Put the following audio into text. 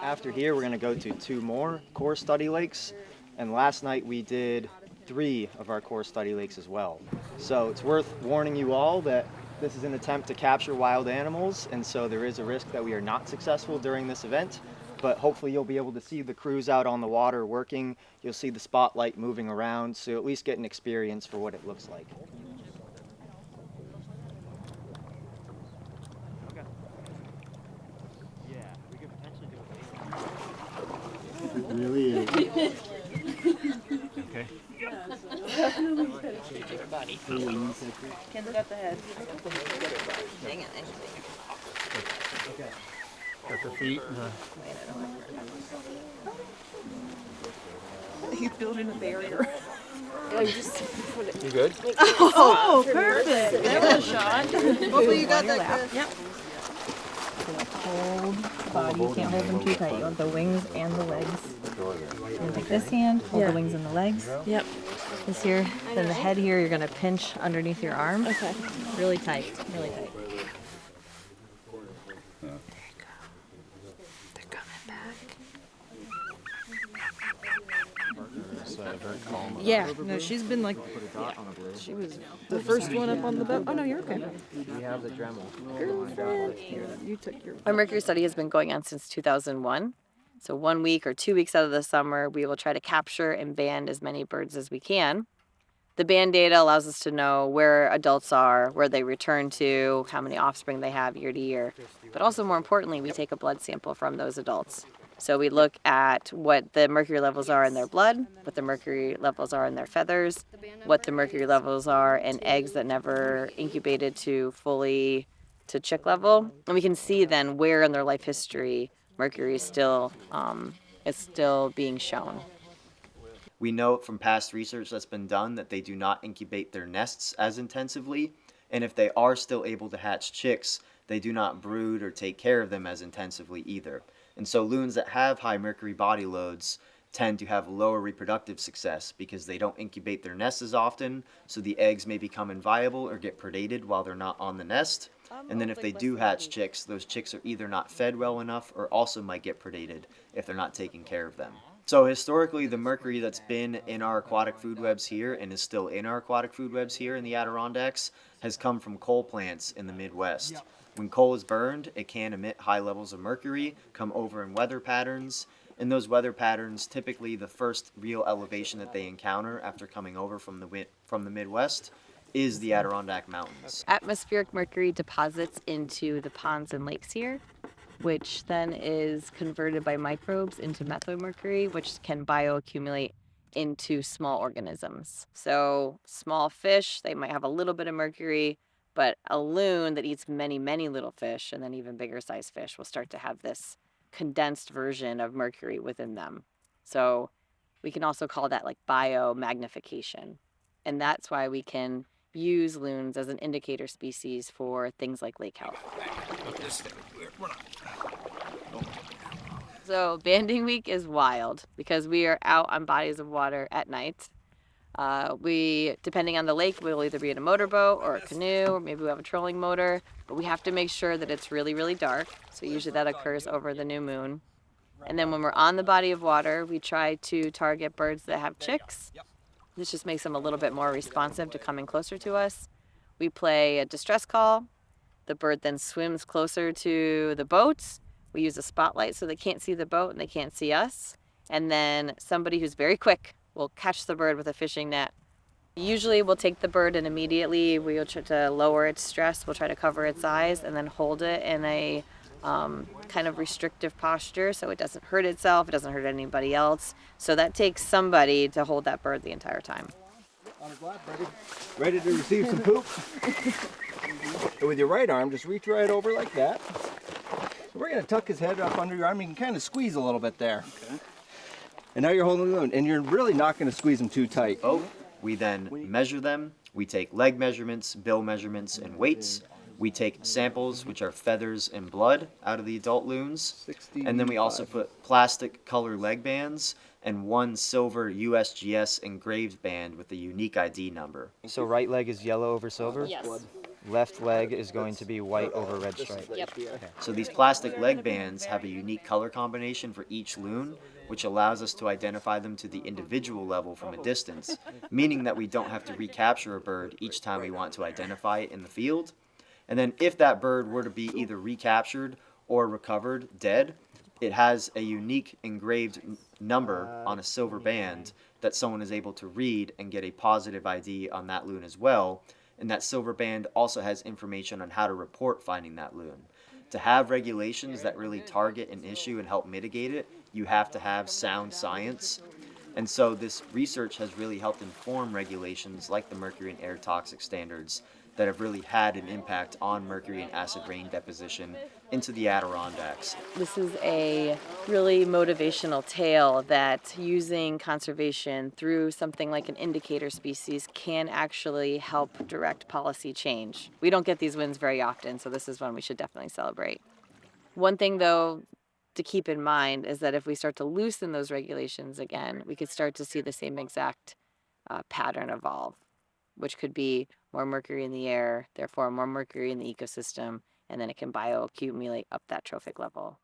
After here, we're going to go to 2 more core study lakes, and last night we did 3 of our core study lakes as well. So it's worth warning you all that this is an attempt to capture wild animals, and so there is a risk that we are not successful during this event, but hopefully you'll be able to see the crews out on the water working. You'll see the spotlight moving around, so at least get an experience for what it looks like. It really is. Okay. Ken's got the head. Dang it. Okay. Got the feet. He's building a barrier. You good? Oh, perfect. That was shot. Hopefully you got that, Chris. Yep. Hold the body. You can't hold them too tight. You want the wings and the legs. You're gonna take this hand, hold the wings and the legs. Yep. This here, then the head here, you're gonna pinch underneath your arm. Okay. Really tight, really tight. There you go. They're coming back. Yeah. No, she's been like. Yeah. She was the first one up on the boat. Oh no, you're okay. We have the Dremel. Girlfriend. Here, you took your. Our Mercury study has been going on since 2001. So 1 week or 2 weeks out of the summer, we will try to capture and band as many birds as we can. The band data allows us to know where adults are, where they return to, how many offspring they have year to year. But also more importantly, we take a blood sample from those adults. So we look at what the mercury levels are in their blood, what the mercury levels are in their feathers, what the mercury levels are in eggs that never incubated to chick level. And we can see then where in their life history mercury is still being shown. We know from past research that's been done that they do not incubate their nests as intensively, and if they are still able to hatch chicks, they do not brood or take care of them as intensively either. And so loons that have high mercury body loads tend to have lower reproductive success because they don't incubate their nests as often, so the eggs may become inviable or get predated while they're not on the nest. And then if they do hatch chicks, those chicks are either not fed well enough or also might get predated if they're not taking care of them. So historically, the mercury that's been in our aquatic food webs here and is still in our aquatic food webs here in the Adirondacks has come from coal plants in the Midwest. When coal is burned, it can emit high levels of mercury, come over in weather patterns, and those weather patterns, typically the first real elevation that they encounter after coming over from the Midwest, is the Adirondack Mountains. Atmospheric mercury deposits into the ponds and lakes here, which then is converted by microbes into methylmercury, which can bioaccumulate into small organisms. So small fish, they might have a little bit of mercury, but a loon that eats many, many little fish, and then even bigger sized fish, will start to have this condensed version of mercury within them. So we can also call that like biomagnification. And that's why we can use loons as an indicator species for things like lake health. So banding week is wild because we are out on bodies of water at night. We, depending on the lake, we'll either be in a motorboat or a canoe, or maybe we have a trolling motor, but we have to make sure that it's really, really dark. So usually that occurs over the new moon. And then when we're on the body of water, we try to target birds that have chicks. This just makes them a little bit more responsive to coming closer to us. We play a distress call. The bird then swims closer to the boat. We use a spotlight so they can't see the boat and they can't see us. And then somebody who's very quick will catch the bird with a fishing net. Usually we'll take the bird and immediately we'll try to lower its stress. We'll try to cover its eyes and then hold it in a kind of restrictive posture so it doesn't hurt itself, it doesn't hurt anybody else. So that takes somebody to hold that bird the entire time. Ready to receive some poop? And with your right arm, just reach right over like that. So we're going to tuck his head up under your arm. You can kind of squeeze a little bit there. Okay. And now you're holding the loon, and you're really not going to squeeze them too tight. Oh, we then measure them. We take leg measurements, bill measurements, and weights. We take samples, which are feathers and blood, out of the adult loons. And then we also put plastic color leg bands and 1 silver USGS engraved band with a unique ID number. So right leg is yellow over silver? Yes. left leg is going to be white over red stripe. Yep. So these plastic leg bands have a unique color combination for each loon, which allows us to identify them to the individual level from a distance, meaning that we don't have to recapture a bird each time we want to identify it in the field. And then if that bird were to be either recaptured or recovered dead, it has a unique engraved number on a silver band that someone is able to read and get a positive ID on that loon as well. And that silver band also has information on how to report finding that loon. To have regulations that really target an issue and help mitigate it, you have to have sound science. And so this research has really helped inform regulations like the mercury and air toxic standards that have really had an impact on mercury and acid rain deposition into the Adirondacks. This is a really motivational tale that using conservation through something like an indicator species can actually help direct policy change. We don't get these wins very often, so this is one we should definitely celebrate. One thing, though, to keep in mind is that if we start to loosen those regulations again, we could start to see the same exact pattern evolve, which could be more mercury in the air, therefore more mercury in the ecosystem, and then it can bioaccumulate up that trophic level.